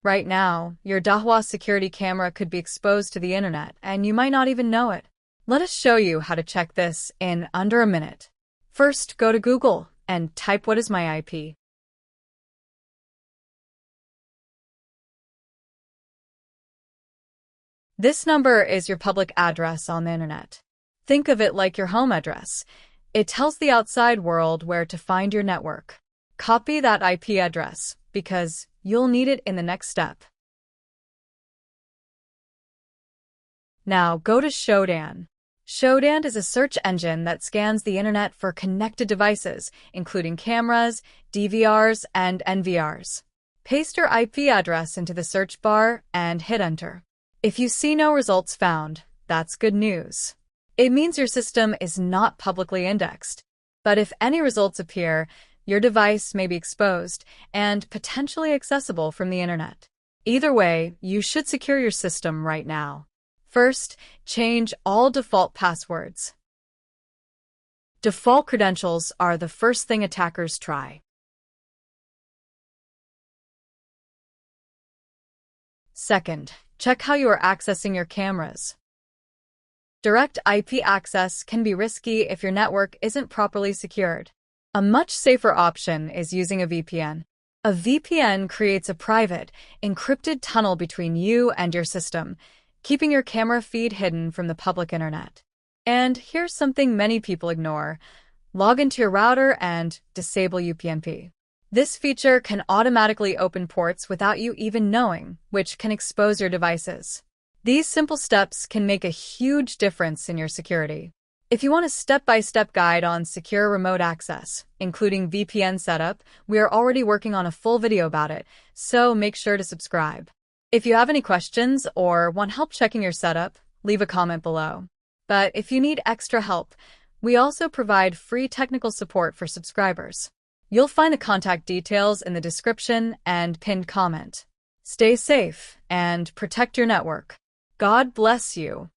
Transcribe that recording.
Right now, your Dahua security camera could be exposed to the internet, and you might not even know it. Let us show you how to check this in under a minute. First, go to Google and type "What is my IP?" This number is your public address on the internet. Think of it like your home address. It tells the outside world where to find your network. Copy that IP address because you'll need it in the next step. Now go to Shodan. Shodan is a search engine that scans the internet for connected devices, including cameras, DVRs, and NVRs. Paste your IP address into the search bar and hit enter. If you see no results found, that's good news. It means your system is not publicly indexed. But if any results appear, your device may be exposed and potentially accessible from the internet. Either way, you should secure your system right now. First, change all default passwords. Default credentials are the first thing attackers try. Second, check how you are accessing your cameras. Direct IP access can be risky if your network isn't properly secured. A much safer option is using a VPN. A VPN creates a private, encrypted tunnel between you and your system, keeping your camera feed hidden from the public internet. And here's something many people ignore. Log into your router and disable UPnP. This feature can automatically open ports without you even knowing, which can expose your devices. These simple steps can make a huge difference in your security. If you want a step-by-step guide on secure remote access, including VPN setup, we are already working on a full video about it, so make sure to subscribe. If you have any questions or want help checking your setup, leave a comment below. But if you need extra help, we also provide free technical support for subscribers. You'll find the contact details in the description and pinned comment. Stay safe and protect your network. God bless you.